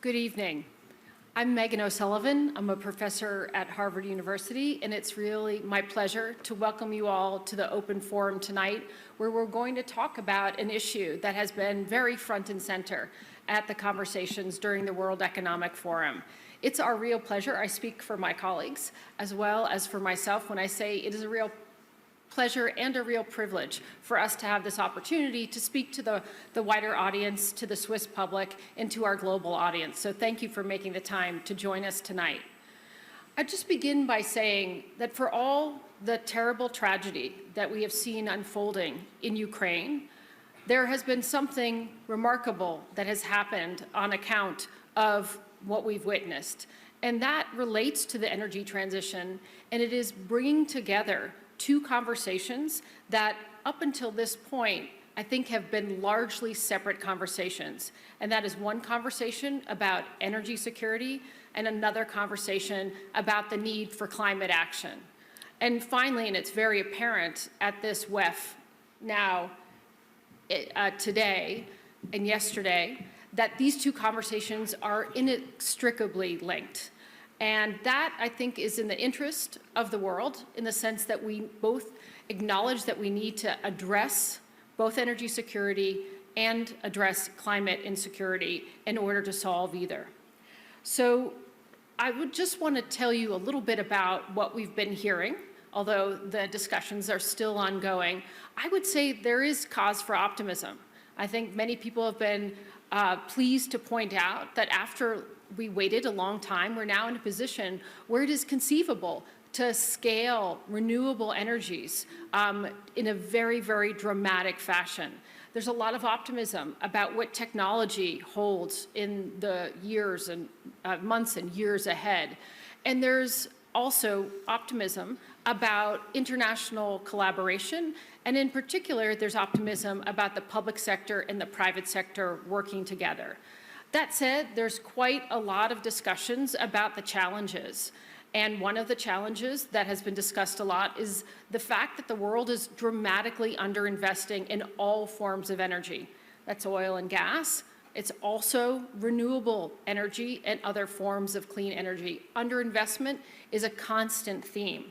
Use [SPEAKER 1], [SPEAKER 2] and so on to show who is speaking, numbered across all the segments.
[SPEAKER 1] Good evening. I'm Meghan O'Sullivan. I'm a professor at Harvard University, and it's really my pleasure to welcome you all to the open forum tonight, where we're going to talk about an issue that has been very front and center at the conversations during the World Economic Forum. It's our real pleasure. I speak for my colleagues as well as for myself when I say it is a real pleasure and a real privilege for us to have this opportunity to speak to the wider audience, to the Swiss public, and to our global audience. So thank you for making the time to join us tonight. I'd just begin by saying that for all the terrible tragedy that we have seen unfolding in Ukraine, there has been something remarkable that has happened on account of what we've witnessed. And that relates to the energy transition, and it is bringing together two conversations that up until this point, I think have been largely separate conversations. And that is one conversation about energy security and another conversation about the need for climate action. And finally, and it's very apparent at this WEF now, today and yesterday, that these two conversations are inextricably linked. And that, I think, is in the interest of the world in the sense that we both acknowledge that we need to address both energy security and address climate insecurity in order to solve either. So I would just want to tell you a little bit about what we've been hearing, although the discussions are still ongoing. I would say there is cause for optimism. I think many people have been pleased to point out that after we waited a long time, we're now in a position where it is conceivable to scale renewable energies in a very, very dramatic fashion. There's a lot of optimism about what technology holds in the years and months and years ahead. And there's also optimism about international collaboration, and in particular, there's optimism about the public sector and the private sector working together. That said, there's quite a lot of discussions about the challenges. And one of the challenges that has been discussed a lot is the fact that the world is dramatically underinvesting in all forms of energy. That's oil and gas. It's also renewable energy and other forms of clean energy. Underinvestment is a constant theme.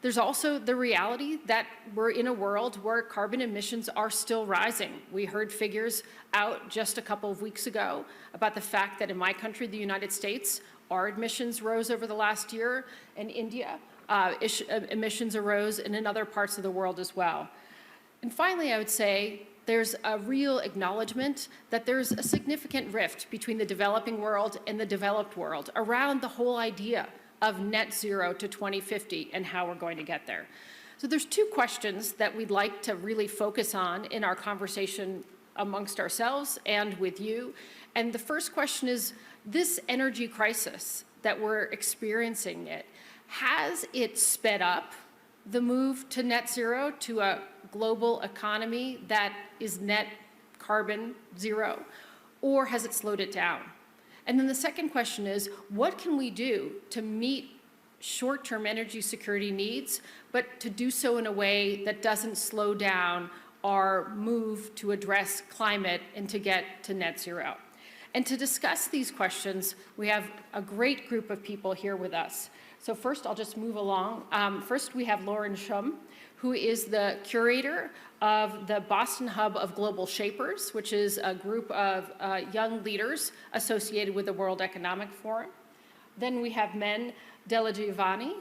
[SPEAKER 1] There's also the reality that we're in a world where carbon emissions are still rising. We heard figures out just a couple of weeks ago about the fact that in my country, the United States, our emissions rose over the last year. In India, emissions arose, and in other parts of the world as well. And finally, I would say there's a real acknowledgement that there's a significant rift between the developing world and the developed world around the whole idea of net zero to 2050 and how we're going to get there. So there's two questions that we'd like to really focus on in our conversation amongst ourselves and with you. And the first question is, this energy crisis that we're experiencing has it sped up the move to net zero, to a global economy that is net carbon zero, or has it slowed it down? And then the second question is, what can we do to meet short-term energy security needs, but to do so in a way that doesn't slow down our move to address climate and to get to net zero? And to discuss these questions, we have a great group of people here with us. So first, I'll just move along. First, we have Lauren Shum, who is the curator of the Boston Hub of Global Shapers, which is a group of young leaders associated with the World Economic Forum. Then we have Dellagiovanna,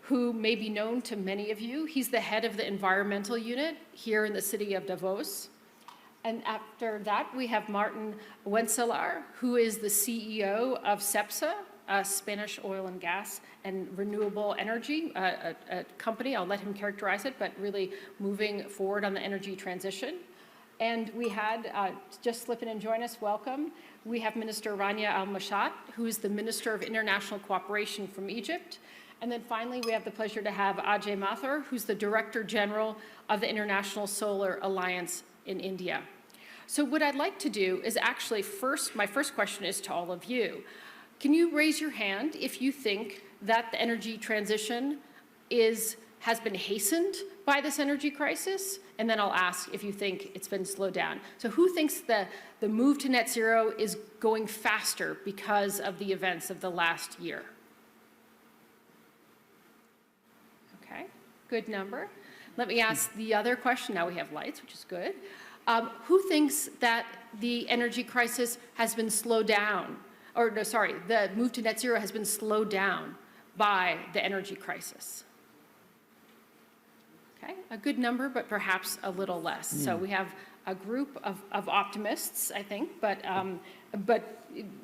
[SPEAKER 1] who may be known to many of you. He's the head of the environmental unit here in the city of Davos. And after that, we have Maarten Wetselaar, who is the CEO of Cepsa, a Spanish oil and gas and renewable energy a company. I'll let him characterize it, but really moving forward on the energy transition. And we had, just slip in and join us, welcome. We have Minister Rania Al-Mashat, who is the Minister of International Cooperation from Egypt. And then finally, we have the pleasure to have Ajay Mathur, who's the Director General of the International Solar Alliance in India. So what I'd like to do is actually my first question is to all of you. Can you raise your hand if you think that the energy transition has been hastened by this energy crisis, and then I'll ask if you think it's been slowed down. So who thinks the move to net zero is going faster because of the events of the last year? Okay, good number. Let me ask the other question. Now we have lights, which is good. Who thinks that the energy crisis has been slowed down, or no, sorry, the move to net zero has been slowed down by the energy crisis? Okay, a good number, but perhaps a little less. So we have a group of optimists, I think, but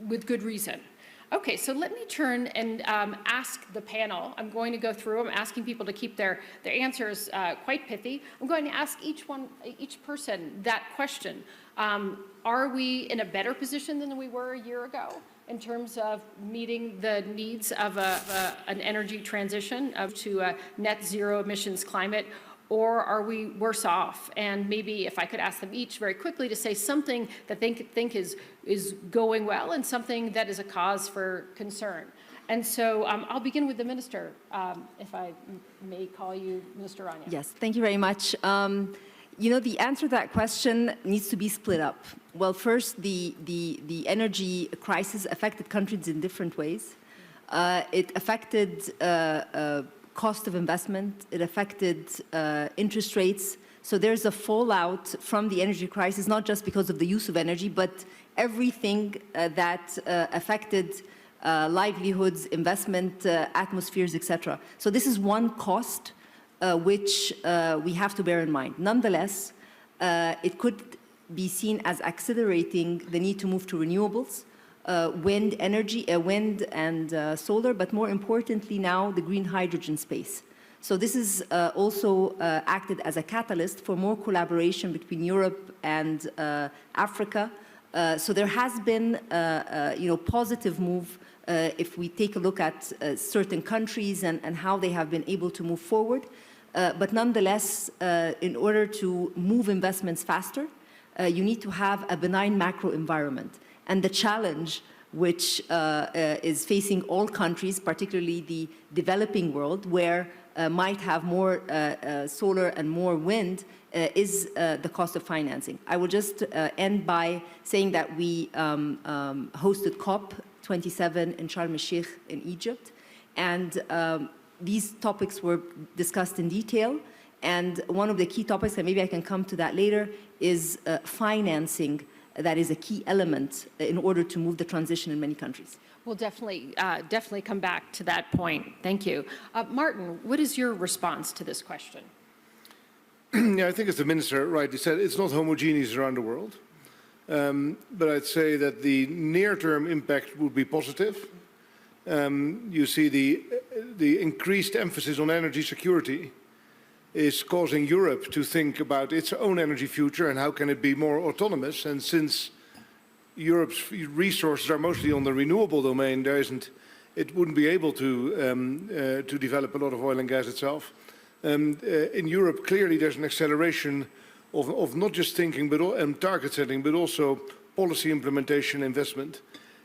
[SPEAKER 1] with good reason. Okay, so let me turn and ask the panel. I'm going to go through. I'm asking people to keep their answers quite pithy. I'm going to ask each person that question. Are we in a better position than we were a year ago in terms of meeting the needs of an energy transition to a net zero emissions climate? Or are we worse off? And maybe if I could ask them each very quickly to say something that they think is going well and something that is a cause for concern. And so I'll begin with the Minister, if I may call you Minister Rania.
[SPEAKER 2] Yes, thank you very much. You know, the answer to that question needs to be split up. Well, first, the energy crisis affected countries in different ways. It affected cost of investment, it affected interest rates. So there's a fallout from the energy crisis, not just because of the use of energy, but everything that affected livelihoods, investment, atmospheres, etc. So this is one cost which we have to bear in mind. Nonetheless, it could be seen as accelerating the need to move to renewables, wind energy, wind and solar, but more importantly now, the green hydrogen space. So this is also acted as a catalyst for more collaboration between Europe and Africa. So there has been, positive move if we take a look at certain countries and how they have been able to move forward. But nonetheless, in order to move investments faster, you need to have a benign macro environment. And the challenge which is facing all countries, particularly the developing world, where might have more solar and more wind, is the cost of financing. I will just end by saying that we hosted COP27 in Sharm el-Sheikh in Egypt, and these topics were discussed in detail. And one of the key topics, and maybe I can come to that later, is financing. That is a key element in order to move the transition in many countries.
[SPEAKER 1] We'll definitely come back to that point. Thank you. Maarten, what is your response to this question?
[SPEAKER 3] Yeah, I think as the Minister rightly said, it's not homogeneous around the world. But I'd say that the near-term impact would be positive. You see the increased emphasis on energy security is causing Europe to think about its own energy future and how can it be more autonomous. And since Europe's resources are mostly on the renewable domain, it wouldn't be able to develop a lot of oil and gas itself. In Europe, clearly there's an acceleration of not just thinking and target setting, but also policy implementation investment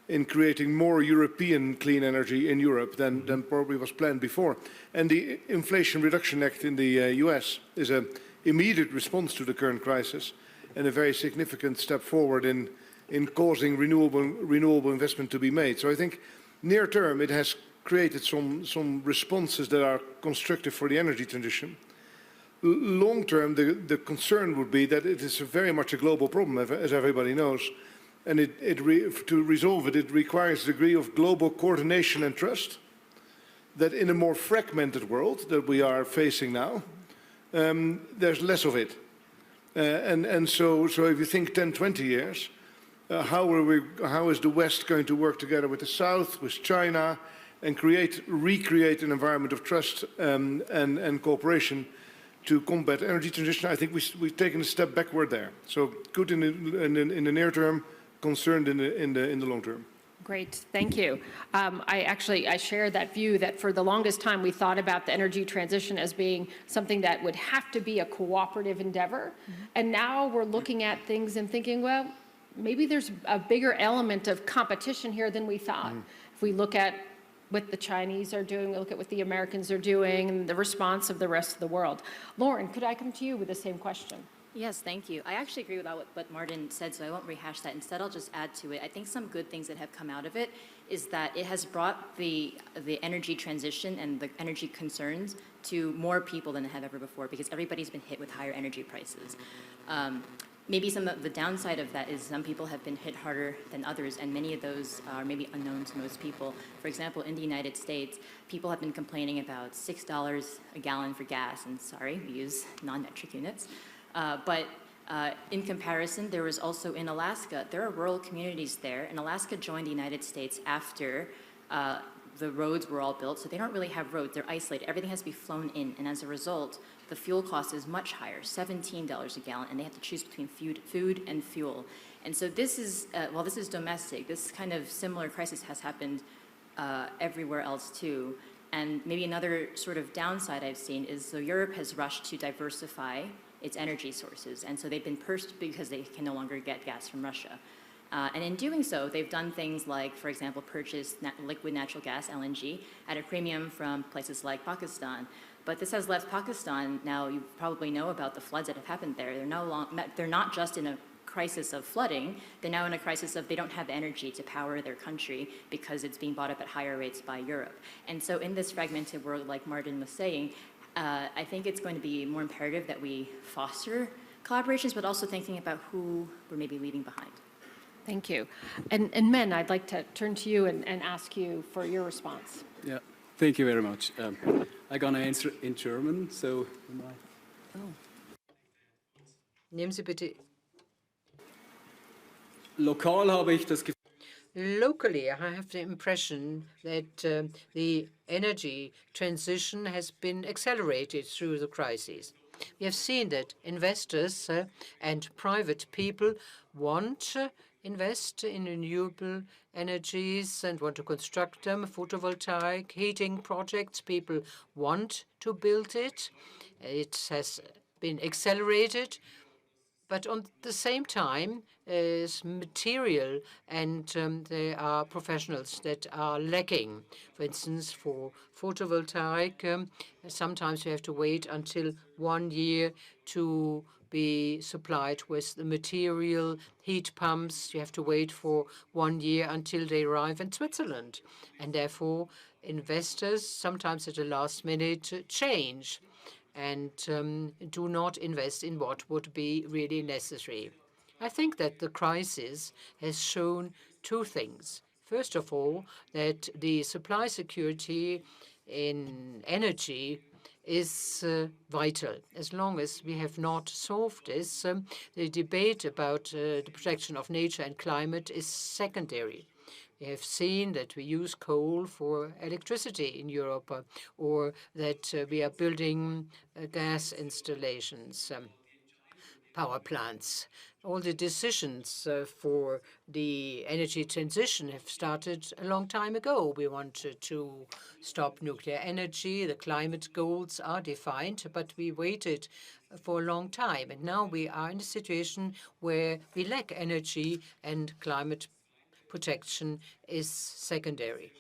[SPEAKER 3] in creating more European clean energy in Europe than probably was planned before. And the Inflation Reduction Act in the US is an immediate response to the current crisis and a very significant step forward in causing renewable investment to be made. So I think near term it has created some responses that are constructive for the energy transition. Long term, the concern would be that it is very much a global problem, as everybody knows. And to resolve it, it requires a degree of global coordination and trust that in a more fragmented world that we are facing now, there's less of it. So if you think 10, 20 years, how is the West going to work together with the South, with China, and recreate an environment of trust and cooperation to combat energy transition? I think we've taken a step backward there. So good in the near term, concerned in the long term.
[SPEAKER 1] Great, thank you. I share that view that for the longest time we thought about the energy transition as being something that would have to be a cooperative endeavor. And now we're looking at things and thinking, well, maybe there's a bigger element of competition here than we thought. If we look at what the Chinese are doing, look at what the Americans are doing, and the response of the rest of the world. Lauren, could I come to you with the same question?
[SPEAKER 4] Yes, thank you. I actually agree with what Maarten said, so I won't rehash that. Instead, I'll just add to it. I think some good things that have come out of it is that it has brought the energy transition and the energy concerns to more people than it have ever before, because everybody's been hit with higher energy prices. Maybe some of the downside of that is some people have been hit harder than others, and many of those are maybe unknown to most people. For example, in the United States, people have been complaining about $6 a gallon for gas, and sorry, we use non-metric units. But in comparison, there was also in Alaska, there are rural communities there, and Alaska joined the United States after the roads were all built, so they don't really have roads, they're isolated. Everything has to be flown in, and as a result, the fuel cost is much higher, $17 a gallon, and they have to choose between food and fuel. And so this is, while this is domestic, this kind of similar crisis has happened everywhere else too. And maybe another sort of downside I've seen is, so Europe has rushed to diversify its energy sources, and so they've been pursed because they can no longer get gas from Russia. And in doing so, they've done things like, for example, purchase liquid natural gas, LNG, at a premium from places like Pakistan. But this has left Pakistan, now you probably know about the floods that have happened there. They're not just in a crisis of flooding, they're now in a crisis of they don't have energy to power their country because it's being bought up at higher rates by Europe. And so in this fragmented world, like Maarten was saying, I think it's going to be more imperative that we foster collaborations, but also thinking about who we're maybe leaving behind.
[SPEAKER 1] Thank you. And Men, I'd like to turn to you and ask you for your response.
[SPEAKER 5] Yeah, thank you very much. I'm going to answer in German, so...
[SPEAKER 6] Nehmen Sie bitte.
[SPEAKER 5] Lokal habe ich das Gefühl,
[SPEAKER 6] Locally, I have the impression that the energy transition has been accelerated through the crisis. We have seen that investors and private people want to invest in renewable energies and want to construct them, photovoltaic, heating projects. People want to build it. It has been accelerated. But at the same time, is material, and there are professionals that are lacking. For instance, for photovoltaic, sometimes you have to wait until 1 year to be supplied with the material. Heat pumps, you have to wait for 1 year until they arrive in Switzerland. And therefore, investors sometimes at the last minute change and do not invest in what would be really necessary. I think that the crisis has shown two things. First of all, that the supply security in energy is vital. As long as we have not solved this, the debate about the protection of nature and climate is secondary. We have seen that we use coal for electricity in Europe, or that we are building gas installations, power plants. All the decisions for the energy transition have started a long time ago. We wanted to stop nuclear energy. The climate goals are defined, but we waited for a long time. And now we are in a situation where we lack energy, and climate protection is secondary.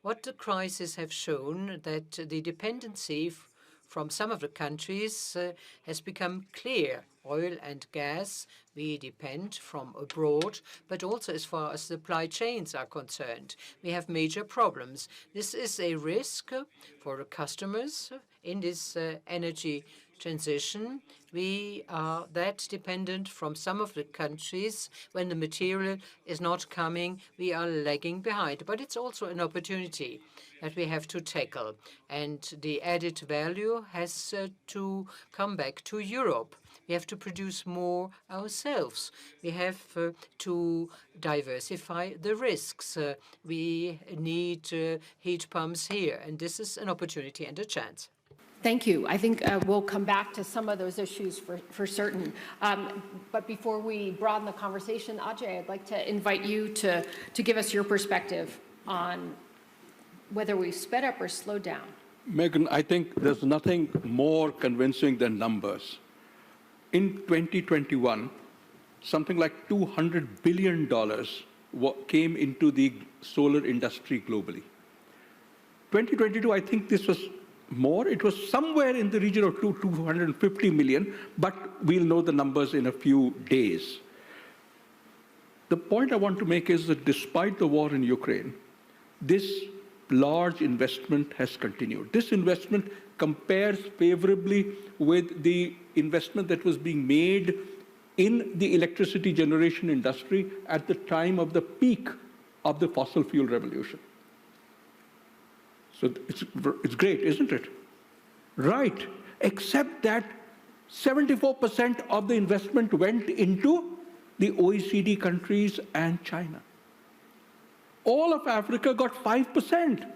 [SPEAKER 6] What the crisis have shown that the dependency from some of the countries has become clear. Oil and gas, we depend from abroad, but also as far as supply chains are concerned, we have major problems. This is a risk for the customers in this energy transition. We are that dependent from some of the countries. When the material is not coming, we are lagging behind. But it's also an opportunity that we have to tackle. And the added value has to come back to Europe. We have to produce more ourselves. We have to diversify the risks. We need heat pumps here, and this is an opportunity and a chance.
[SPEAKER 1] Thank you. I think we'll come back to some of those issues for certain. But before we broaden the conversation, Ajay, I'd like to invite you to give us your perspective on whether we've sped up or slowed down.
[SPEAKER 7] Meghan, I think there's nothing more convincing than numbers. In 2021, something like $200 billion came into the solar industry globally. 2022, I think this was more. It was somewhere in the region of 250 million, but we'll know the numbers in a few days. The point I want to make is that despite the war in Ukraine, this large investment has continued. This investment compares favorably with the investment that was being made in the electricity generation industry at the time of the peak of the fossil fuel revolution. So it's great, isn't it? Right, except that 74% of the investment went into the OECD countries and China. All of Africa got 5%.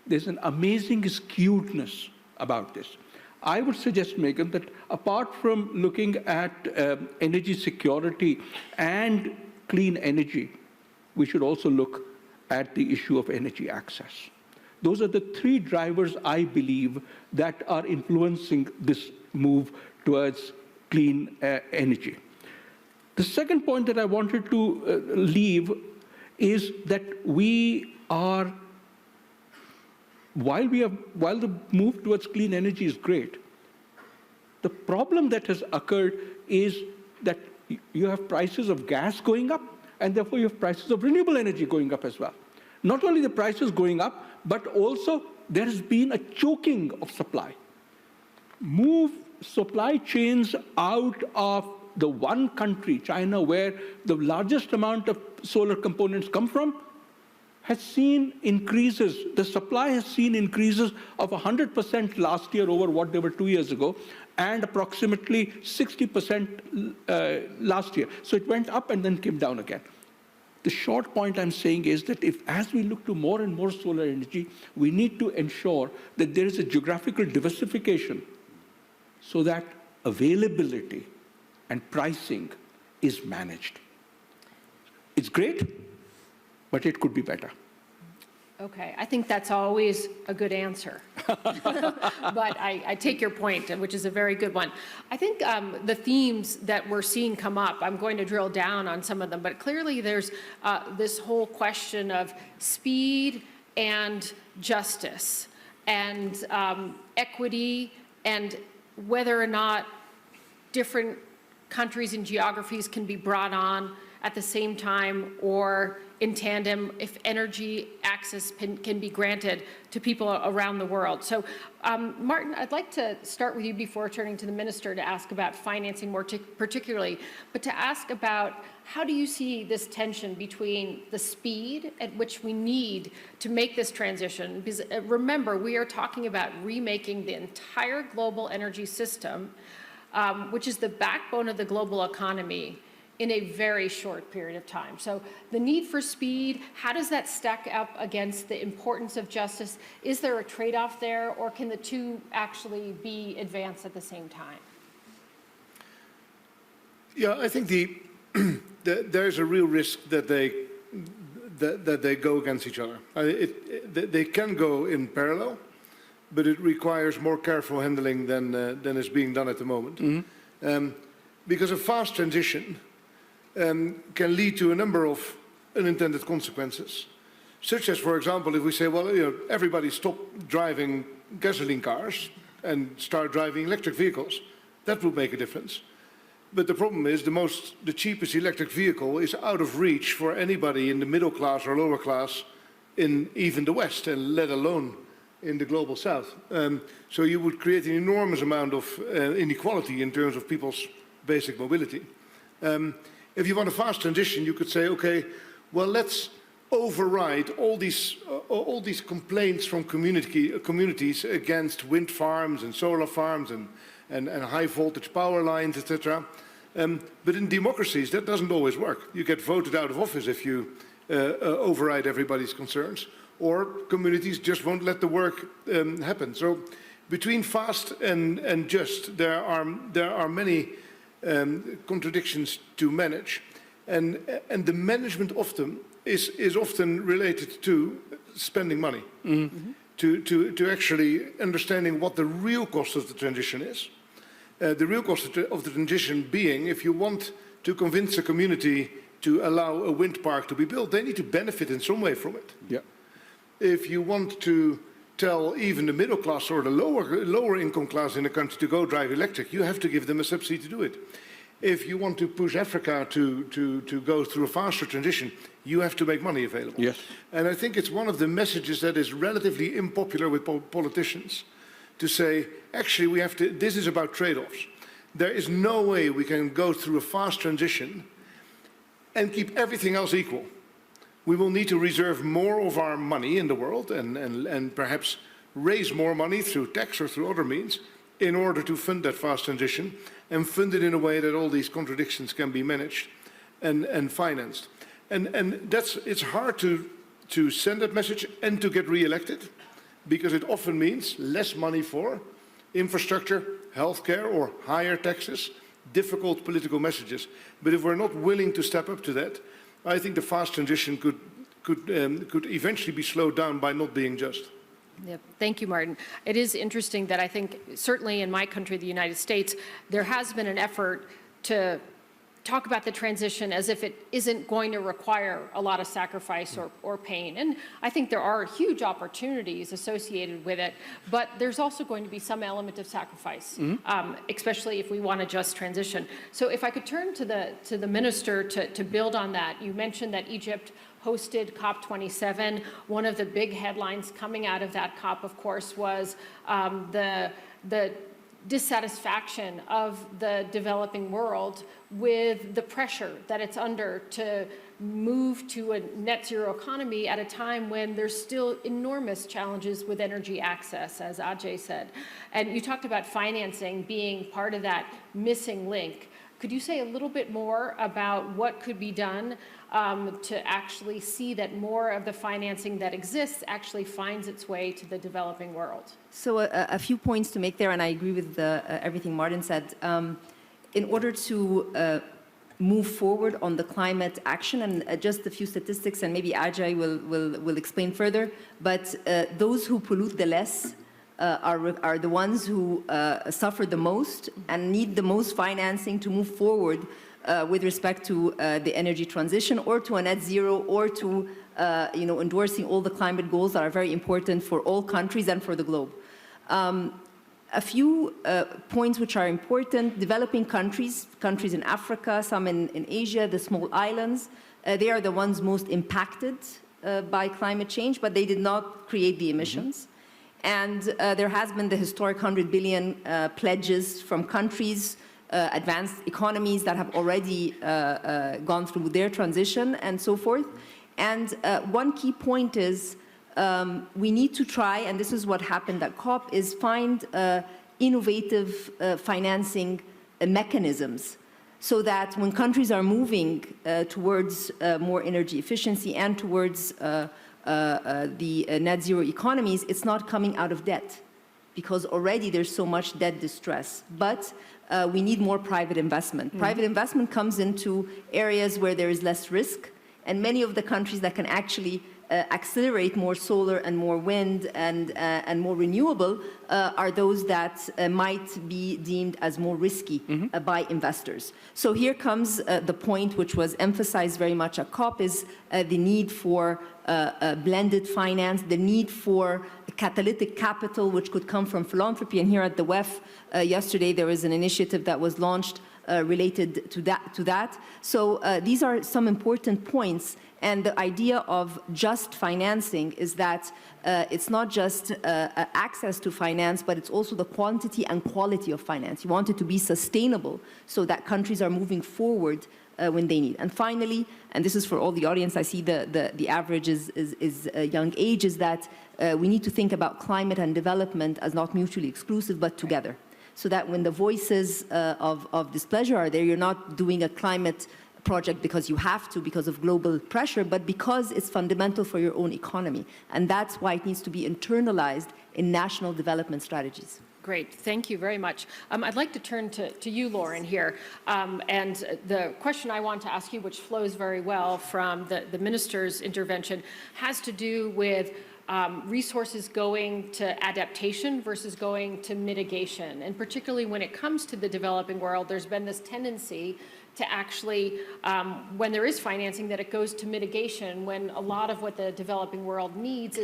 [SPEAKER 7] There's an amazing skewedness about this. I would suggest, Meghan, that apart from looking at energy security and clean energy, we should also look at the issue of energy access. Those are the three drivers, I believe, that are influencing this move towards clean energy. The second point that I wanted to leave is that we are, while the move towards clean energy is great, the problem that has occurred is that you have prices of gas going up, and therefore you have prices of renewable energy going up as well. Not only the prices going up, but also there has been a choking of supply. Move supply chains out of the one country, China, where the largest amount of solar components come from, has seen increases. The supply has seen increases of 100% last year over what they were 2 years ago, and approximately 60% last year. So it went up and then came down again. The short point I'm saying is that as we look to more and more solar energy, we need to ensure that there is a geographical diversification so that availability and pricing is managed. It's great, but it could be better.
[SPEAKER 1] Okay, I think that's always a good answer. But I take your point, which is a very good one. I think the themes that we're seeing come up, I'm going to drill down on some of them, but clearly there's this whole question of speed and justice and equity, and whether or not different countries and geographies can be brought on at the same time or in tandem if energy access can be granted to people around the world. So, Maarten, I'd like to start with you before turning to the Minister to ask about financing more particularly, but to ask about how do you see this tension between the speed at which we need to make this transition? Because remember, we are talking about remaking the entire global energy system, which is the backbone of the global economy, in a very short period of time. So the need for speed, how does that stack up against the importance of justice? Is there a trade-off there, or can the two actually be advanced at the same time?
[SPEAKER 3] Yeah, I think there's a real risk that they go against each other. They can go in parallel, but it requires more careful handling than is being done at the moment. Mm-hmm. Because a fast transition can lead to a number of unintended consequences, such as, for example, if we say, well, everybody stop driving gasoline cars and start driving electric vehicles, that would make a difference. But the problem is the cheapest electric vehicle is out of reach for anybody in the middle class or lower class in even the West, and let alone in the global South. So you would create an enormous amount of inequality in terms of people's basic mobility. If you want a fast transition, you could say, okay, well, let's override all these complaints from communities against wind farms and solar farms and high voltage power lines, etc. But in democracies, that doesn't always work. You get voted out of office if you override everybody's concerns, or communities just won't let the work happen. So between fast and just, there are many contradictions to manage, and the management of them is often related to spending money, mm-hmm. to actually understanding what the real cost of the transition is. The real cost of the transition being, if you want to convince a community to allow a wind park to be built, they need to benefit in some way from it. Yeah. If you want to tell even the middle class or the lower income class in the country to go drive electric, you have to give them a subsidy to do it. If you want to push Africa to go through a faster transition, you have to make money available.
[SPEAKER 7] Yes.
[SPEAKER 3] And I think it's one of the messages that is relatively unpopular with politicians, to say, actually, we have to, this is about trade-offs. There is no way we can go through a fast transition and keep everything else equal. We will need to reserve more of our money in the world and perhaps raise more money through tax or through other means in order to fund that fast transition and fund it in a way that all these contradictions can be managed and financed. And it's hard to send that message and to get re-elected, because it often means less money for infrastructure, healthcare, or higher taxes, difficult political messages. But if we're not willing to step up to that, I think the fast transition could eventually be slowed down by not being just.
[SPEAKER 1] Yep. Thank you, Maarten. It is interesting that I think, certainly in my country, the United States, there has been an effort to talk about the transition as if it isn't going to require a lot of sacrifice or pain. And I think there are huge opportunities associated with it, but there's also going to be some element of sacrifice, especially if we want a just transition. So if I could turn to the minister to build on that, you mentioned that Egypt hosted COP27. One of the big headlines coming out of that COP, of course, was the dissatisfaction of the developing world with the pressure that it's under to move to a net zero economy at a time when there's still enormous challenges with energy access, as Ajay said. And you talked about financing being part of that missing link. Could you say a little bit more about what could be done to actually see that more of the financing that exists actually finds its way to the developing world?
[SPEAKER 2] So a few points to make there, and I agree with everything Maarten said. In order to move forward on the climate action, and just a few statistics, and maybe Ajay will explain further, but those who pollute the less are the ones who suffer the most and need the most financing to move forward with respect to the energy transition, or to a net zero, or to endorsing all the climate goals that are very important for all countries and for the globe. A few points which are important: developing countries in Africa, some in Asia, the small islands, they are the ones most impacted by climate change, but they did not create the emissions. And there has been the historic 100 billion pledges from countries, advanced economies that have already gone through their transition and so forth. And one key point is we need to try, and this is what happened at COP, is find innovative financing mechanisms, so that when countries are moving towards more energy efficiency and towards the net zero economies, it's not coming out of debt, because already there's so much debt distress. But we need more private investment. Private investment comes into areas where there is less risk, and many of the countries that can actually accelerate more solar and more wind and more renewable are those that might be deemed as more risky by investors. So here comes the point which was emphasized very much at COP, is the need for blended finance, the need for catalytic capital, which could come from philanthropy. And here at the WEF yesterday, there was an initiative that was launched related to that. So these are some important points. And the idea of just financing is that it's not just access to finance, but it's also the quantity and quality of finance. You want it to be sustainable so that countries are moving forward when they need. And finally, and this is for all the audience, I see the average is young age, is that we need to think about climate and development as not mutually exclusive, but together. So that when the voices of displeasure are there, you're not doing a climate project because you have to, because of global pressure, but because it's fundamental for your own economy. And that's why it needs to be internalized in national development strategies.
[SPEAKER 1] Great, thank you very much. I'd like to turn to you, Lauren, here. And the question I want to ask you, which flows very well from the minister's intervention, has to do with resources going to adaptation versus going to mitigation. And particularly when it comes to the developing world, there's been this tendency to actually, when there is financing, that it goes to mitigation, when a lot of what the developing world needs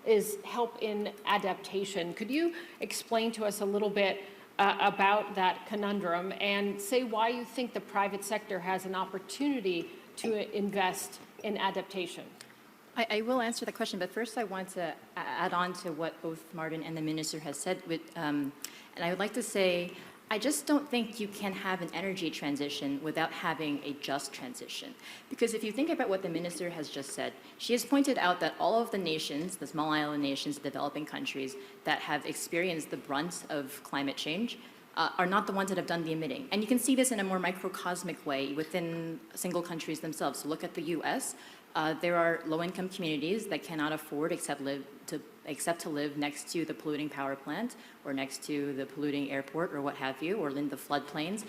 [SPEAKER 1] is help in adaptation. Could you explain to us a little bit about that conundrum and say why you think the private sector has an opportunity to invest in adaptation?
[SPEAKER 4] I will answer the question, but first I want to add on to what both Maarten and the Minister has said. And I would like to say, I just don't think you can have an energy transition without having a just transition. Because if you think about what the Minister has just said, she has pointed out that all of the nations, the small island nations, the developing countries that have experienced the brunt of climate change are not the ones that have done the emitting. And you can see this in a more microcosmic way within single countries themselves. So look at the US. There are low-income communities that cannot afford except to live next to the polluting power plant or next to the polluting airport or what have you, or in the floodplains.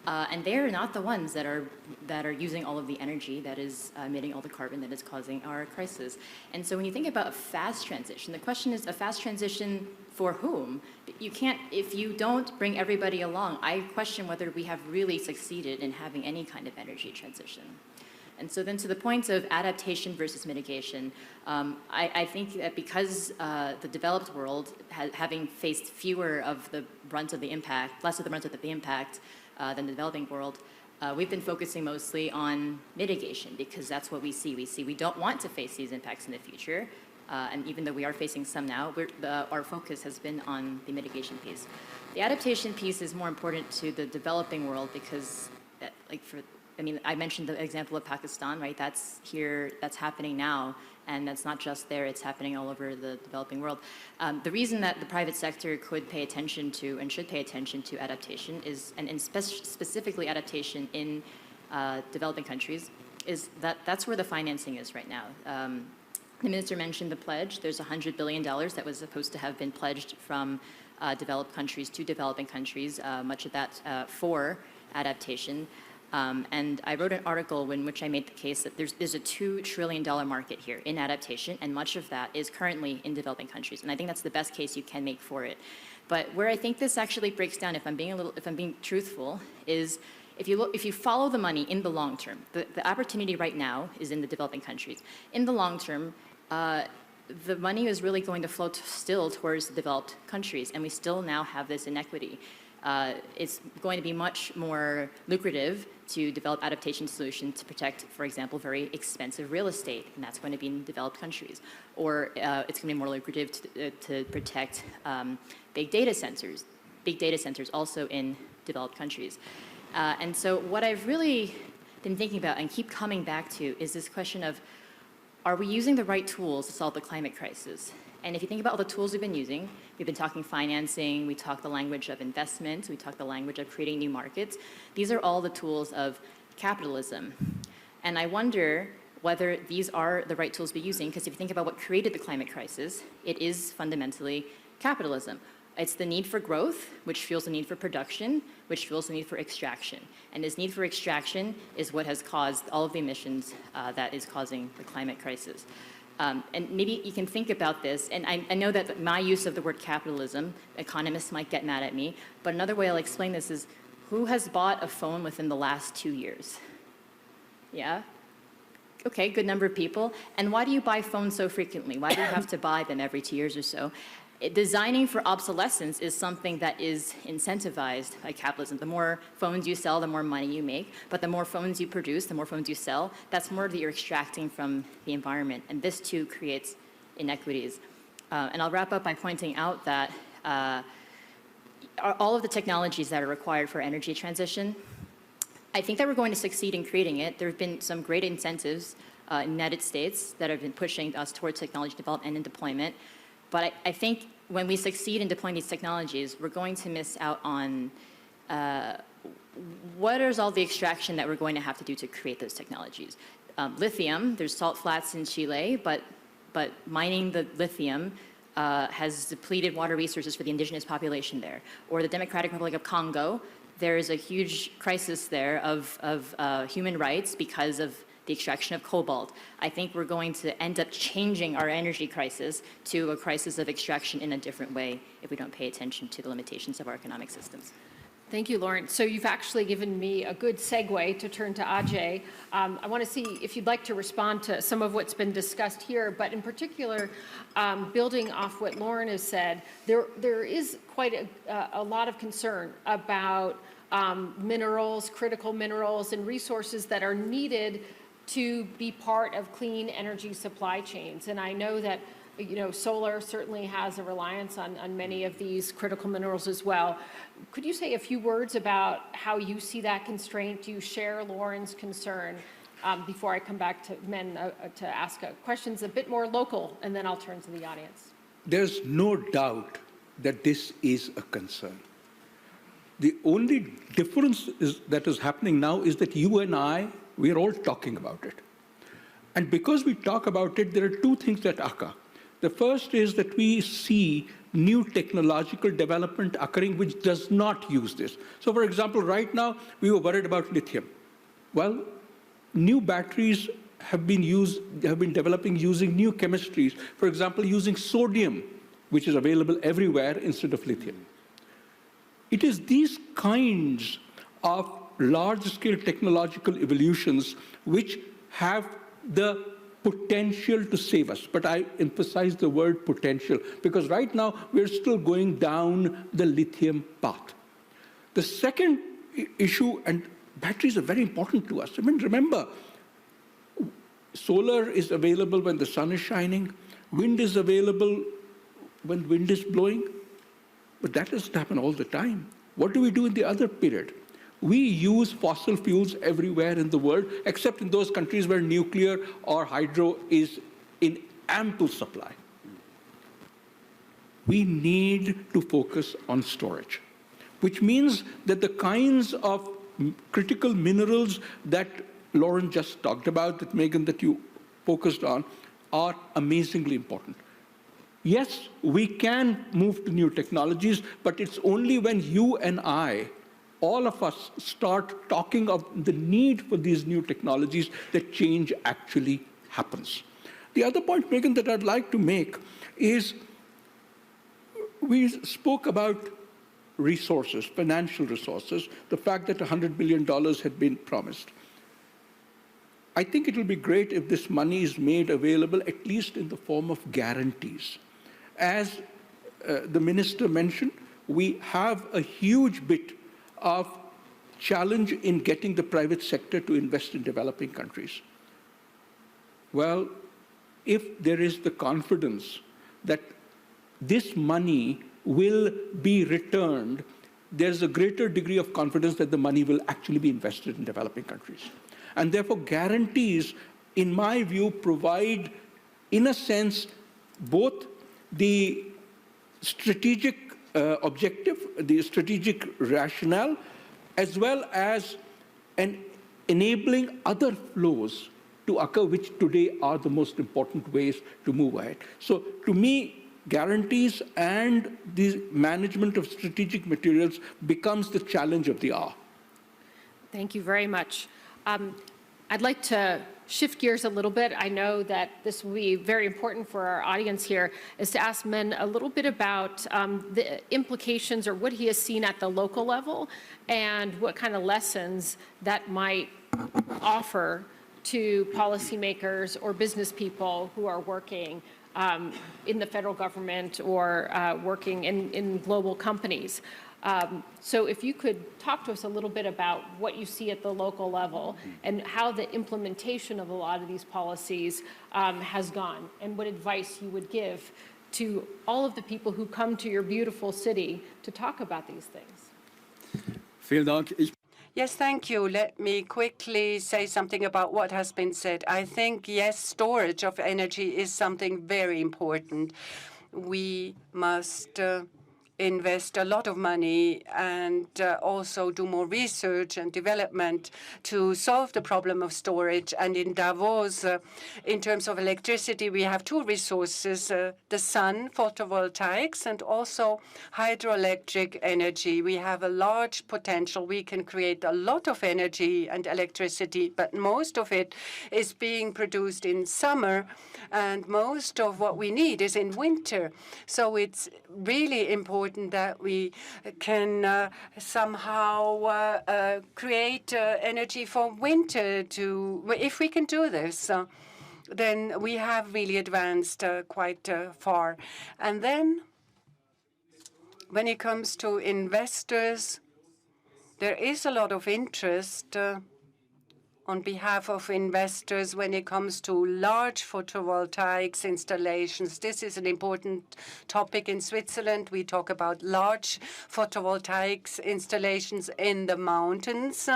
[SPEAKER 4] And they're not the ones that are using all of the energy that is emitting all the carbon that is causing our crisis. And so when you think about a fast transition, the question is a fast transition for whom? You can't, if you don't bring everybody along, I question whether we have really succeeded in having any kind of energy transition. And so then to the point of adaptation versus mitigation, I think that because the developed world, having faced fewer of the brunt of the impact, less of the brunt of the impact than the developing world, we've been focusing mostly on mitigation because that's what we see. We don't want to face these impacts in the future. And even though we are facing some now, our focus has been on the mitigation piece. The adaptation piece is more important to the developing world because, I mentioned the example of Pakistan, right? That's here, that's happening now, and that's not just there, it's happening all over the developing world. The reason that the private sector could pay attention to and should pay attention to adaptation is, and specifically adaptation in developing countries, is that that's where the financing is right now. The Minister mentioned the pledge. There's $100 billion that was supposed to have been pledged from developed countries to developing countries, much of that for adaptation. And I wrote an article in which I made the case that there's a $2 trillion market here in adaptation, and much of that is currently in developing countries. And I think that's the best case you can make for it. But where I think this actually breaks down, if I'm being truthful, is if you follow the money in the long term, the opportunity right now is in the developing countries. In the long term, the money is really going to flow still towards the developed countries, and we still now have this inequity. It's going to be much more lucrative to develop adaptation solutions to protect, for example, very expensive real estate, and that's going to be in developed countries. Or it's going to be more lucrative to protect big data centers also in developed countries. And so what I've really been thinking about and keep coming back to is this question of, are we using the right tools to solve the climate crisis? And if you think about all the tools we've been using, we've been talking financing, we talk the language of investment, we talk the language of creating new markets. These are all the tools of capitalism. And I wonder whether these are the right tools to be using, because if you think about what created the climate crisis, it is fundamentally capitalism. It's the need for growth, which fuels the need for production, which fuels the need for extraction. And this need for extraction is what has caused all of the emissions that is causing the climate crisis. And maybe you can think about this, and I know that my use of the word capitalism, economists might get mad at me, but another way I'll explain this is, who has bought a phone within the last 2 years? Yeah? Okay, good number of people. And why do you buy phones so frequently? Why do you have to buy them every 2 years or so? Designing for obsolescence is something that is incentivized by capitalism. The more phones you sell, the more money you make. But the more phones you produce, the more phones you sell, that's more that you're extracting from the environment. And this too creates inequities. And I'll wrap up by pointing out that all of the technologies that are required for energy transition, I think that we're going to succeed in creating it. There have been some great incentives in the United States that have been pushing us towards technology development and deployment. But I think when we succeed in deploying these technologies, we're going to miss out on what is all the extraction that we're going to have to do to create those technologies. Lithium, there's salt flats in Chile, but mining the lithium has depleted water resources for the indigenous population there. Or the Democratic Republic of Congo, there is a huge crisis there of human rights because of the extraction of cobalt. I think we're going to end up changing our energy crisis to a crisis of extraction in a different way if we don't pay attention to the limitations of our economic systems.
[SPEAKER 1] Thank you, Lauren. So you've actually given me a good segue to turn to Ajay. I want to see if you'd like to respond to some of what's been discussed here, but in particular, building off what Lauren has said, there is quite a lot of concern about minerals, critical minerals, and resources that are needed to be part of clean energy supply chains. And I know that solar certainly has a reliance on many of these critical minerals as well. Could you say a few words about how you see that constraint? Do you share Lauren's concern? Before I come back to men to ask questions a bit more local, and then I'll turn to the audience.
[SPEAKER 7] There's no doubt that this is a concern. The only difference that is happening now is that you and I, we are all talking about it. And because we talk about it, there are two things that occur. The first is that we see new technological development occurring which does not use this. So for example, right now, we were worried about lithium. Well, new batteries have been developing using new chemistries. For example, using sodium, which is available everywhere instead of lithium. It is these kinds of large-scale technological evolutions which have the potential to save us. But I emphasize the word potential, because right now we're still going down the lithium path. The second issue, and batteries are very important to us. I mean, remember, solar is available when the sun is shining, wind is available when wind is blowing, but that doesn't happen all the time. What do we do in the other period? We use fossil fuels everywhere in the world, except in those countries where nuclear or hydro is in ample supply. We need to focus on storage, which means that the kinds of critical minerals that Lauren just talked about, that Meghan, that you focused on, are amazingly important. Yes, we can move to new technologies, but it's only when you and I, all of us, start talking of the need for these new technologies that change actually happens. The other point, Meghan, that I'd like to make is we spoke about resources, financial resources, the fact that $100 billion had been promised. I think it will be great if this money is made available at least in the form of guarantees. As the minister mentioned, we have a huge bit of challenge in getting the private sector to invest in developing countries. Well, if there is the confidence that this money will be returned, there's a greater degree of confidence that the money will actually be invested in developing countries. And therefore, guarantees, in my view, provide, in a sense, both the strategic objective, the strategic rationale, as well as enabling other flows to occur, which today are the most important ways to move ahead. So to me, guarantees and the management of strategic materials becomes the challenge of the hour.
[SPEAKER 1] Thank you very much. I'd like to shift gears a little bit. I know that this will be very important for our audience here, is to ask Men a little bit about the implications or what he has seen at the local level and what kind of lessons that might offer to policymakers or business people who are working in the federal government or working in global companies. So if you could talk to us a little bit about what you see at the local level and how the implementation of a lot of these policies has gone, and what advice you would give to all of the people who come to your beautiful city to talk about these things.
[SPEAKER 5] Vielen Dank.
[SPEAKER 8] Yes, thank you. Let me quickly say something about what has been said. I think, yes, storage of energy is something very important. We must invest a lot of money and also do more research and development to solve the problem of storage. And in Davos, in terms of electricity, we have two resources, the sun, photovoltaics, and also hydroelectric energy. We have a large potential. We can create a lot of energy and electricity, but most of it is being produced in summer, and most of what we need is in winter. So it's really important that we can somehow create energy for winter. If we can do this, then we have really advanced quite far. And then when it comes to investors, there is a lot of interest on behalf of investors when it comes to large photovoltaics installations. This is an important topic in Switzerland. We talk about large photovoltaics installations in the mountains,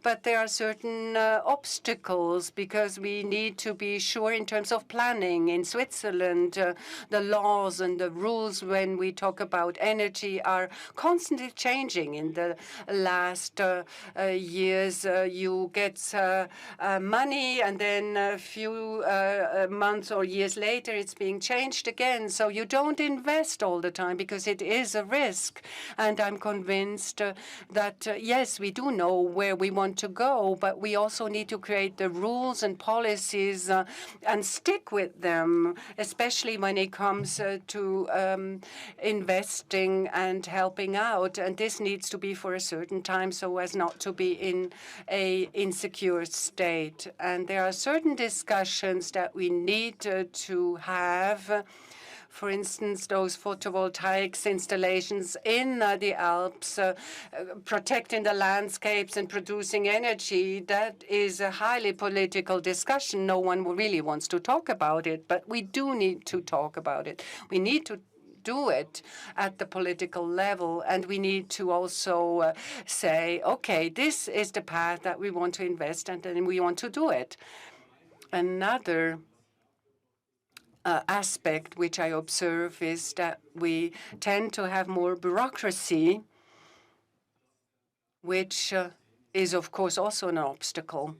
[SPEAKER 8] but there are certain obstacles because we need to be sure in terms of planning. In Switzerland, the laws and the rules when we talk about energy are constantly changing. In the last years, you get money, and then a few months or years later, it's being changed again. So you don't invest all the time because it is a risk. And I'm convinced that, yes, we do know where we want to go, but we also need to create the rules and policies and stick with them, especially when it comes to investing and helping out. And this needs to be for a certain time so as not to be in an insecure state. And there are certain discussions that we need to have. For instance, those photovoltaics installations in the Alps, protecting the landscapes and producing energy, that is a highly political discussion. No one really wants to talk about it, but we do need to talk about it. We need to do it at the political level, and we need to also say, okay, this is the path that we want to invest in, and we want to do it. Another aspect which I observe is that we tend to have more bureaucracy, which is, of course, also an obstacle.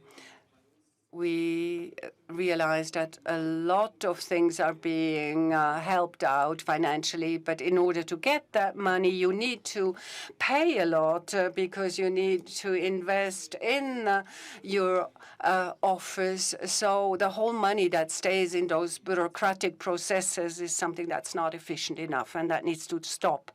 [SPEAKER 8] We realize that a lot of things are being helped out financially, but in order to get that money, you need to pay a lot because you need to invest in your office. So the whole money that stays in those bureaucratic processes is something that's not efficient enough, and that needs to stop.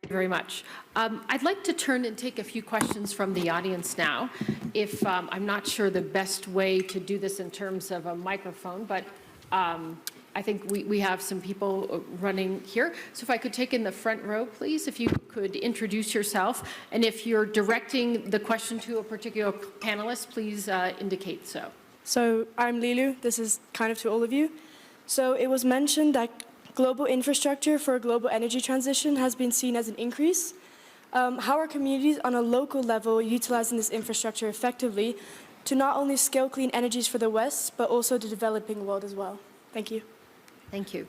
[SPEAKER 1] Very much. I'd like to turn and take a few questions from the audience now. If I'm not sure the best way to do this in terms of a microphone, but I think we have some people running here. So if I could take in the front row, please, if you could introduce yourself. And if you're directing the question to a particular panelist, please indicate so.
[SPEAKER 9] So I'm Lilu. This is kind of to all of you. So it was mentioned that global infrastructure for a global energy transition has been seen as an increase. How are communities on a local level utilizing this infrastructure effectively to not only scale clean energies for the West, but also the developing world as well? Thank you.
[SPEAKER 1] Thank you.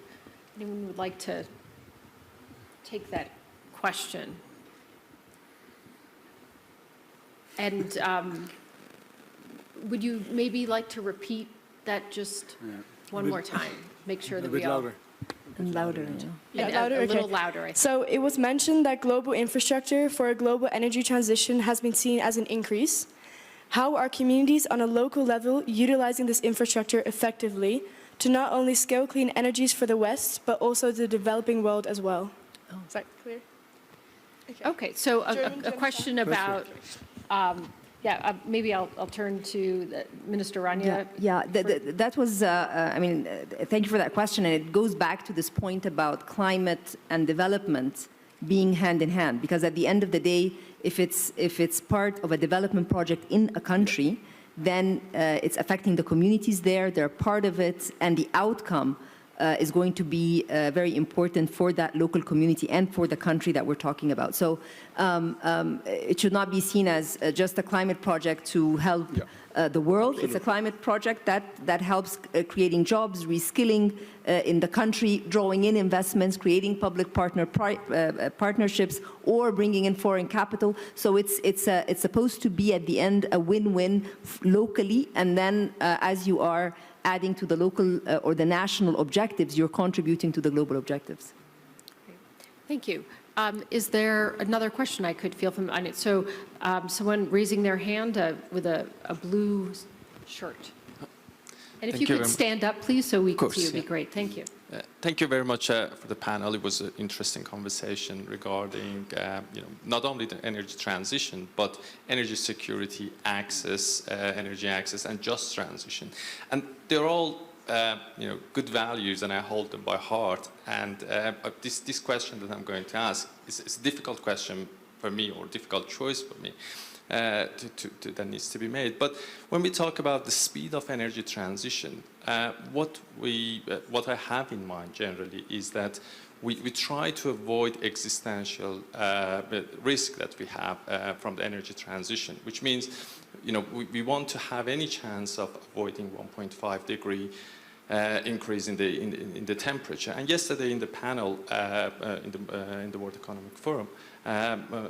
[SPEAKER 1] Anyone would like to take that question? And would you maybe like to repeat that just one more time? Make sure that we all...
[SPEAKER 3] louder.
[SPEAKER 2] And louder,
[SPEAKER 9] Yeah, louder?
[SPEAKER 1] A little
[SPEAKER 9] Okay.
[SPEAKER 1] louder, I think.
[SPEAKER 9] So it was mentioned that global infrastructure for a global energy transition has been seen as an increase. How are communities on a local level utilizing this infrastructure effectively to not only scale clean energies for the West, but also the developing world as well? Oh. Is that clear?
[SPEAKER 1] Okay, so a question about, maybe I'll turn to Minister Rania.
[SPEAKER 2] That was, thank you for that question. And it goes back to this point about climate and development being hand in hand, because at the end of the day, if it's part of a development project in a country, then it's affecting the communities there, they're part of it, and the outcome is going to be very important for that local community and for the country that we're talking about. So it should not be seen as just a climate project to help the world. It's a climate project that helps creating jobs, reskilling in the country, drawing in investments, creating public partnerships, or bringing in foreign capital. So it's supposed to be at the end a win-win locally, and then as you are adding to the local or the national objectives, you're contributing to the global objectives.
[SPEAKER 1] Thank you. Is there another question I could feel from on it? So someone raising their hand with a blue shirt. And if you could stand up, please, so we can see you, would be great. Thank you.
[SPEAKER 10] Thank you very much for the panel. It was an interesting conversation regarding not only the energy transition, but energy security, access, energy access, and just transition. And they're all good values, and I hold them by heart. And this question that I'm going to ask is a difficult question for me, or difficult choice for me. That needs to be made. But when we talk about the speed of energy transition, what I have in mind generally is that we try to avoid existential risk that we have from the energy transition, which means we want to have any chance of avoiding 1.5 degree increase in the temperature. And yesterday in the panel in the World Economic Forum,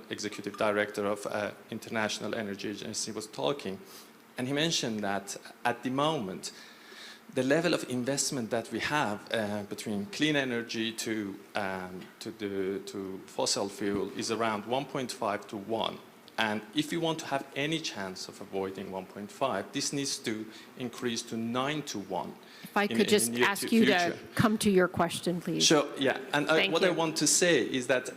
[SPEAKER 10] Executive Director of International Energy Agency was talking, and he mentioned that at the moment, the level of investment that we have between clean energy to fossil fuel is around 1.5 to 1. And if you want to have any chance of avoiding 1.5, this needs to increase to 9 to 1.
[SPEAKER 1] If I could just ask you to come to your question, please.
[SPEAKER 10] Sure, yeah. And what I want to say is that,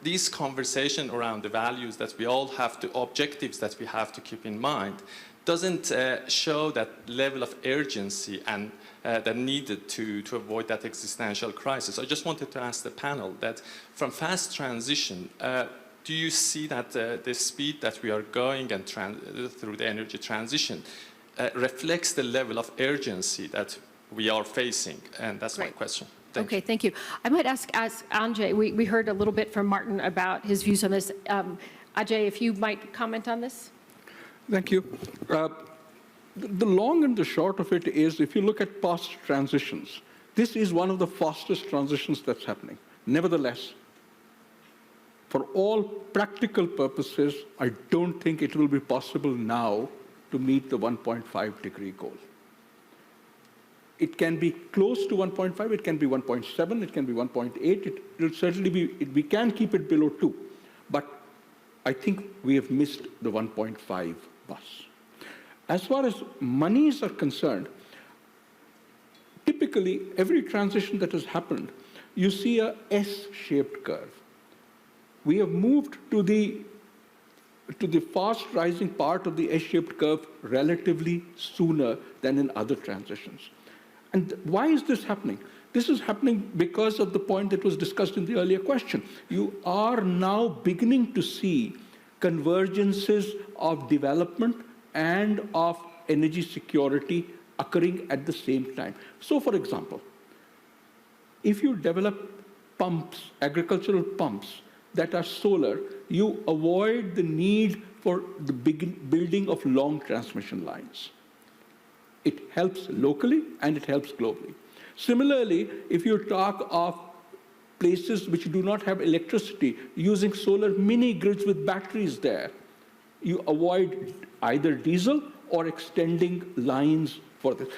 [SPEAKER 10] this conversation around the values that we all have to, objectives that we have to keep in mind, doesn't show that level of urgency and that needed to avoid that existential crisis. I just wanted to ask the panel that from fast transition, do you see that the speed that we are going and through the energy transition reflects the level of urgency that we are facing? And that's my question. Thank you.
[SPEAKER 1] Thank you. I might ask Ajay, we heard a little bit from Maarten about his views on this. Ajay, if you might comment on this.
[SPEAKER 7] Thank you. The long and the short of it is, if you look at past transitions, this is one of the fastest transitions that's happening. Nevertheless, for all practical purposes, I don't think it will be possible now to meet the 1.5 degree goal. It can be close to 1.5, it can be 1.7, it can be 1.8, it will certainly be, we can keep it below 2. But I think we have missed the 1.5 bus. As far as monies are concerned, typically every transition that has happened, you see a S-shaped curve. We have moved to the fast rising part of the S-shaped curve relatively sooner than in other transitions. And why is this happening? This is happening because of the point that was discussed in the earlier question. You are now beginning to see convergences of development and of energy security occurring at the same time. So, for example, if you develop pumps, agricultural pumps, that are solar, you avoid the need for the building of long transmission lines. It helps locally and it helps globally. Similarly, if you talk of places which do not have electricity, using solar mini grids with batteries there, you avoid either diesel or extending lines for this.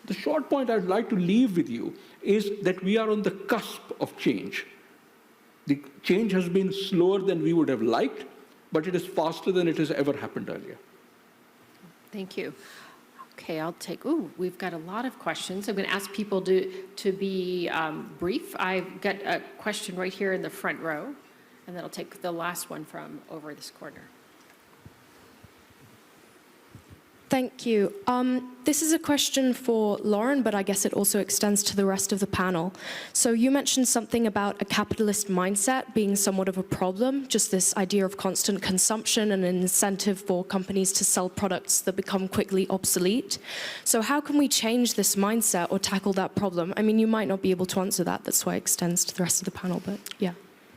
[SPEAKER 7] The short point I'd like to leave with you is that we are on the cusp of change. The change has been slower than we would have liked, but it is faster than it has ever happened earlier.
[SPEAKER 1] Thank you. Okay, I'll take, we've got a lot of questions. I'm going to ask people to be brief. I've got a question right here in the front row, and then I'll take the last one from over this corner.
[SPEAKER 9] Thank you. This is a question for Lauren, but I guess it also extends to the rest of the panel. So you mentioned something about a capitalist mindset being somewhat of a problem, just this idea of constant consumption and an incentive for companies to sell products that become quickly obsolete. So how can we change this mindset or tackle that problem? I mean, you might not be able to answer that. That's why it extends to the rest of the panel, but yeah.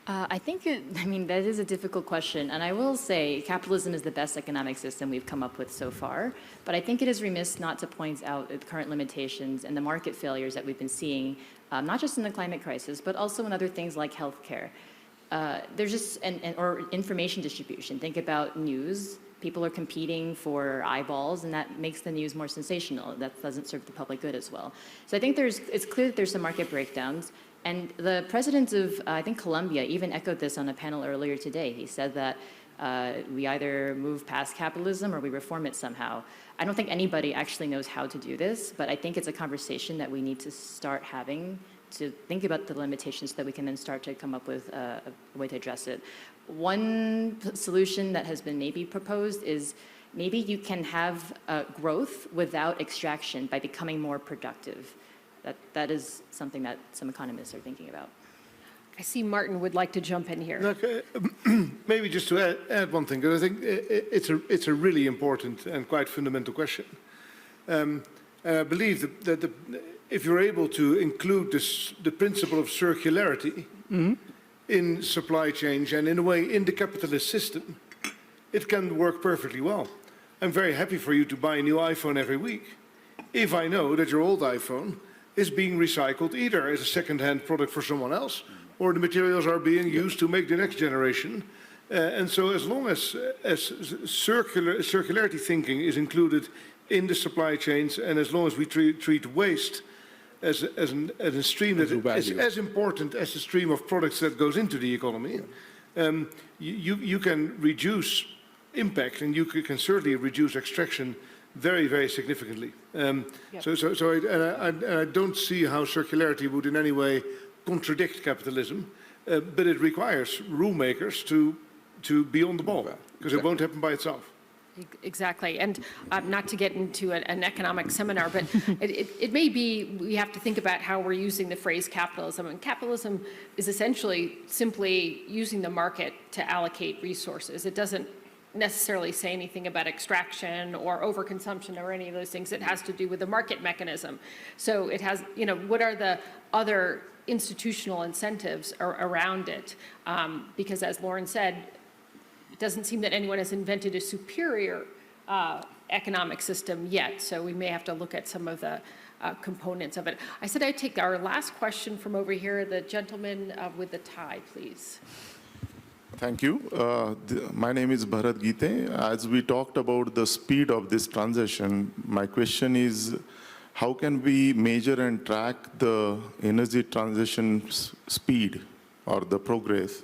[SPEAKER 4] I think, that is a difficult question. And I will say capitalism is the best economic system we've come up with so far. But I think it is remiss not to point out the current limitations and the market failures that we've been seeing, not just in the climate crisis, but also in other things like healthcare. There's just, or information distribution. Think about news. People are competing for eyeballs, and that makes the news more sensational. That doesn't serve the public good as well. So I think it's clear that there's some market breakdowns. And the president of, I think, Colombia even echoed this on a panel earlier today. He said that we either move past capitalism or we reform it somehow. I don't think anybody actually knows how to do this, but I think it's a conversation that we need to start having to think about the limitations so that we can then start to come up with a way to address it. One solution that has been maybe proposed is maybe you can have growth without extraction by becoming more productive. That is something that some economists are thinking about.
[SPEAKER 1] I see Maarten would like to jump in here.
[SPEAKER 3] Look, maybe just to add one thing, because I think it's a really important and quite fundamental question. And I believe that if you're able to include the principle of circularity in supply chain and in a way in the capitalist system, it can work perfectly well. I'm very happy for you to buy a new iPhone every week if I know that your old iPhone is being recycled either as a second-hand product for someone else or the materials are being used to make the next generation. And so as long as circularity thinking is included in the supply chains and as long as we treat waste as a stream that is as important as the stream of products that goes into the economy, you can reduce impact and you can certainly reduce extraction very, very significantly. So I don't see how circularity would in any way contradict capitalism, but it requires rule makers to be on the ball, because it won't happen by itself.
[SPEAKER 1] Exactly, and not to get into an economic seminar, but it may be we have to think about how we're using the phrase capitalism. And capitalism is essentially simply using the market to allocate resources. It doesn't necessarily say anything about extraction or overconsumption or any of those things. It has to do with the market mechanism. So it has, what are the other institutional incentives around it? Because as Lauren said, it doesn't seem that anyone has invented a superior economic system yet. So we may have to look at some of the components of it. I said I'd take our last question from over here, the gentleman with the tie, please.
[SPEAKER 11] Thank you. My name is Bharat Gite. As we talked about the speed of this transition, my question is, how can we measure and track the energy transition speed or the progress,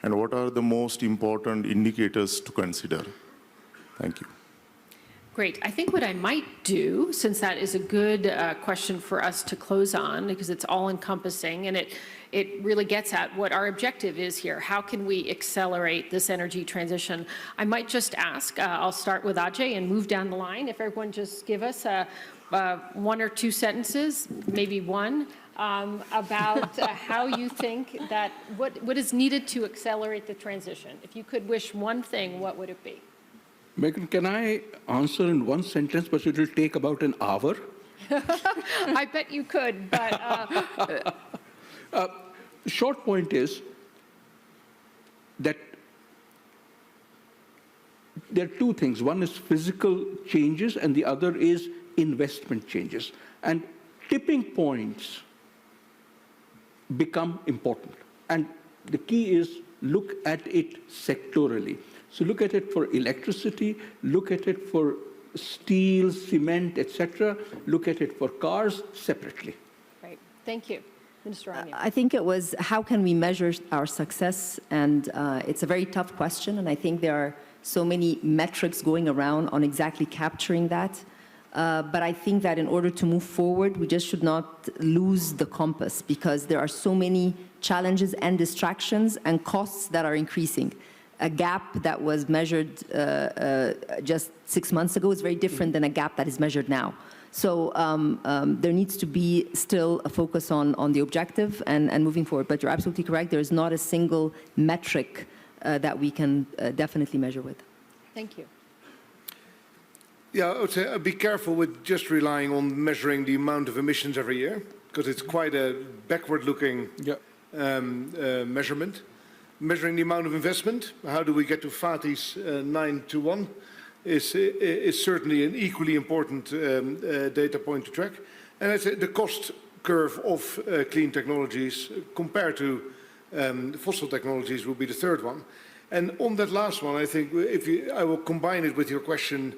[SPEAKER 11] and what are the most important indicators to consider? Thank you.
[SPEAKER 1] Great. I think what I might do, since that is a good question for us to close on, because it's all-encompassing, and it really gets at what our objective is here. How can we accelerate this energy transition? I might just ask, I'll start with Ajay and move down the line. If everyone just give us one or two sentences, maybe one, about how you think that, what is needed to accelerate the transition. If you could wish one thing, what would it be?
[SPEAKER 7] Meghan, can I answer in one sentence, but it will take about an hour?
[SPEAKER 1] I bet you could, but...
[SPEAKER 7] The short point is that there are two things. One is physical changes, and the other is investment changes. And tipping points become important. And the key is look at it sectorally. So look at it for electricity, look at it for steel, cement, etc. Look at it for cars separately.
[SPEAKER 1] Right. Thank you. Minister Rania.
[SPEAKER 2] I think it was how can we measure our success, and it's a very tough question, and I think there are so many metrics going around on exactly capturing that. But I think that in order to move forward, we just should not lose the compass, because there are so many challenges and distractions and costs that are increasing. a gap that was measured just 6 months ago is very different than a gap that is measured now. So there needs to be still a focus on the objective and moving forward. But you're absolutely correct. There is not a single metric that we can definitely measure with.
[SPEAKER 1] Thank you.
[SPEAKER 3] Yeah, I would say be careful with just relying on measuring the amount of emissions every year, because it's quite a backward-looking measurement. Measuring the amount of investment, how do we get to Fatih's 9-to-1, is certainly an equally important data point to track. And I'd say the cost curve of clean technologies compared to fossil technologies will be the third one. And on that last one, I think I will combine it with your question,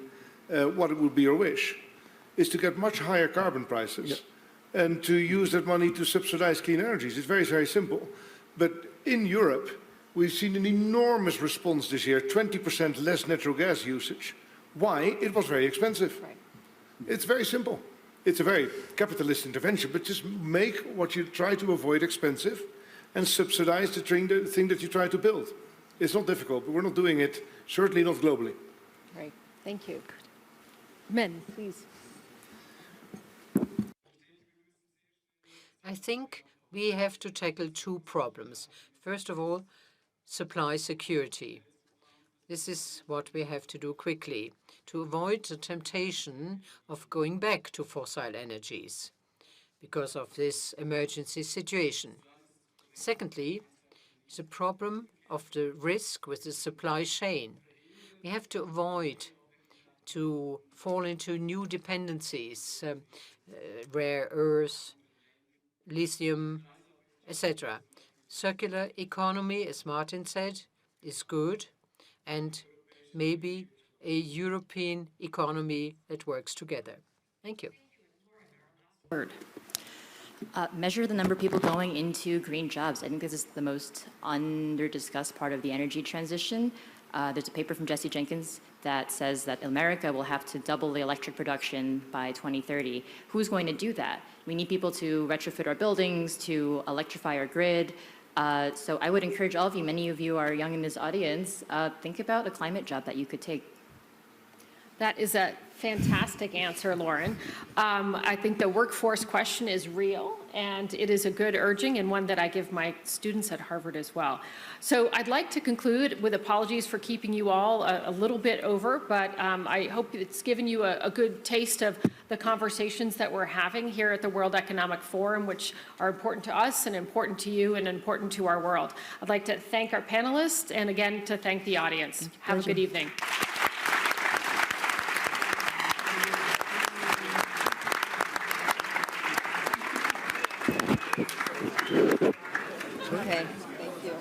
[SPEAKER 3] what it would be your wish, is to get much higher carbon prices and to use that money to subsidize clean energies. It's very, very simple. But in Europe, we've seen an enormous response this year, 20% less natural gas usage. Why? It was very expensive.
[SPEAKER 1] Right.
[SPEAKER 3] It's very simple. It's a very capitalist intervention, but just make what you try to avoid expensive and subsidize the thing that you try to build. It's not difficult, but we're not doing it, certainly not globally.
[SPEAKER 1] Right. Thank you. Men, please.
[SPEAKER 6] I think we have to tackle two problems. First of all, supply security. This is what we have to do quickly to avoid the temptation of going back to fossil energies because of this emergency situation. Secondly, is the problem of the risk with the supply chain. We have to avoid to fall into new dependencies, rare earth, lithium, etc. Circular economy, as Maarten said, is good, and maybe a European economy that works together. Thank you.
[SPEAKER 4] Measure the number of people going into green jobs. I think this is the most under-discussed part of the energy transition. There's a paper from Jesse Jenkins that says that America will have to double the electric production by 2030. Who's going to do that? We need people to retrofit our buildings, to electrify our grid. So I would encourage all of you, many of you are young in this audience, think about a climate job that you could take.
[SPEAKER 1] That is a fantastic answer, Lauren. I think the workforce question is real, and it is a good urging and one that I give my students at Harvard as well. So I'd like to conclude with apologies for keeping you all a little bit over, but I hope it's given you a good taste of the conversations that we're having here at the World Economic Forum, which are important to us and important to you and important to our world. I'd like to thank our panelists and again to thank the audience. Have a good evening.
[SPEAKER 2] Okay, thank you.